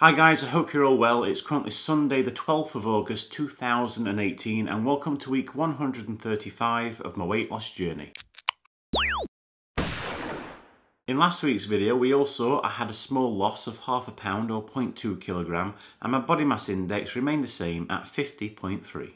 Hi guys, I hope you're all well. It's currently Sunday the 12th of August 2018 and welcome to week 135 of my weight loss journey. In last week's video we all saw I had a small loss of half a pound or 0.2 kilogram and my body mass index remained the same at 50.3.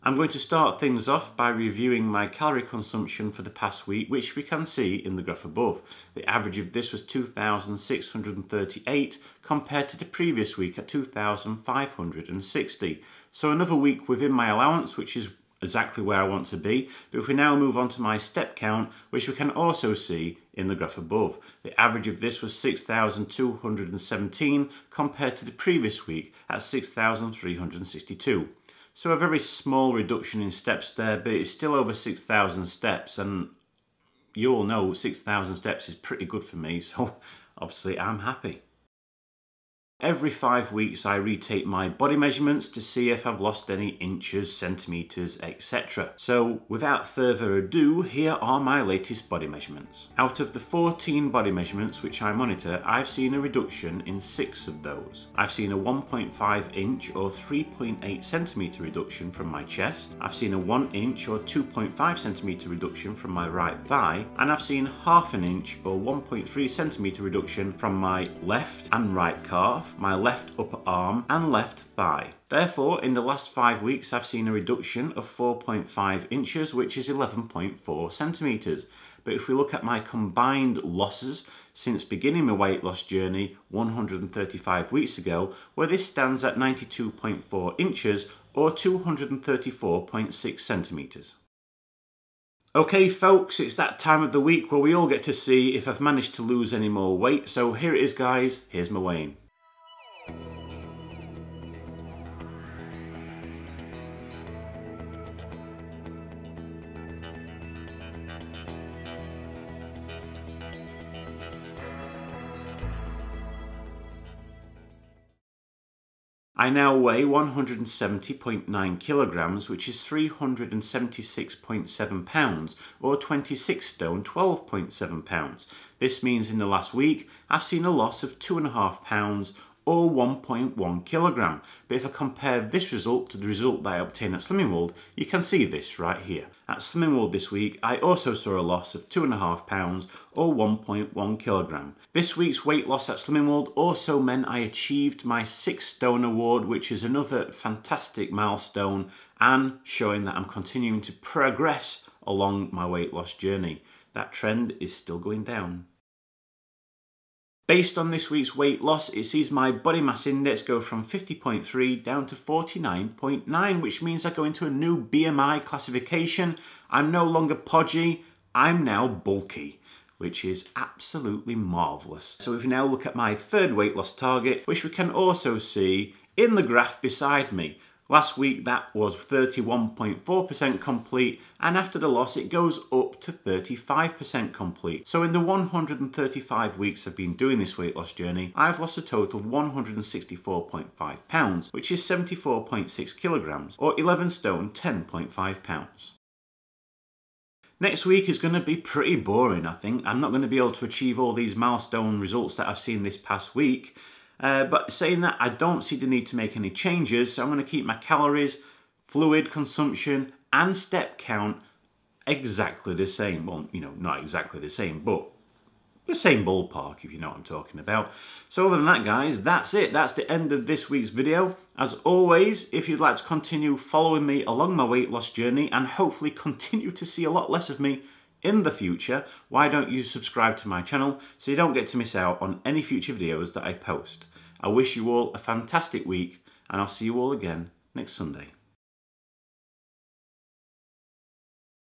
I'm going to start things off by reviewing my calorie consumption for the past week, which we can see in the graph above. The average of this was 2,638 compared to the previous week at 2,560. So another week within my allowance, which is exactly where I want to be. But if we now move on to my step count, which we can also see in the graph above, the average of this was 6,217 compared to the previous week at 6,362. So a very small reduction in steps there, but it's still over 6,000 steps, and you all know 6,000 steps is pretty good for me, so obviously I'm happy. Every 5 weeks I retake my body measurements to see if I've lost any inches, centimetres, etc. So without further ado, here are my latest body measurements. Out of the 14 body measurements which I monitor, I've seen a reduction in 6 of those. I've seen a 1.5 inch or 3.8 centimetre reduction from my chest. I've seen a 1 inch or 2.5 centimetre reduction from my right thigh, and I've seen half an inch or 1.3 centimetre reduction from my left and right calf, my left upper arm and left thigh. Therefore, in the last 5 weeks I've seen a reduction of 4.5 inches, which is 11.4 centimetres. But if we look at my combined losses since beginning my weight loss journey 135 weeks ago, well, this stands at 92.4 inches or 234.6 centimetres. Okay folks, it's that time of the week where we all get to see if I've managed to lose any more weight. So here it is guys, here's my weighing. I now weigh 170.9 kilograms, which is 376.7 pounds, or 26 stone 12.7 pounds. This means in the last week I've seen a loss of 2.5 pounds or 1.1 kilogram. But if I compare this result to the result that I obtained at Slimming World, you can see this right here. At Slimming World this week, I also saw a loss of 2.5 pounds or 1.1 kilogram. This week's weight loss at Slimming World also meant I achieved my 6 stone award, which is another fantastic milestone and showing that I'm continuing to progress along my weight loss journey. That trend is still going down. Based on this week's weight loss, it sees my body mass index go from 50.3 down to 49.9, which means I go into a new BMI classification. I'm no longer podgy, I'm now bulky, which is absolutely marvellous. So if we now look at my third weight loss target, which we can also see in the graph beside me. Last week that was 31.4% complete, and after the loss it goes up to 35% complete. So in the 135 weeks I've been doing this weight loss journey, I've lost a total of 164.5 pounds, which is 74.6 kilograms, or 11 stone 10.5 pounds. Next week is going to be pretty boring, I think. I'm not going to be able to achieve all these milestone results that I've seen this past week. But saying that, I don't see the need to make any changes, so I'm going to keep my calories, fluid consumption and step count exactly the same. Well, you know, not exactly the same, but the same ballpark, if you know what I'm talking about. So other than that guys, that's it. That's the end of this week's video. As always, if you'd like to continue following me along my weight loss journey and hopefully continue to see a lot less of me in the future, why don't you subscribe to my channel so you don't get to miss out on any future videos that I post. I wish you all a fantastic week and I'll see you all again next Sunday.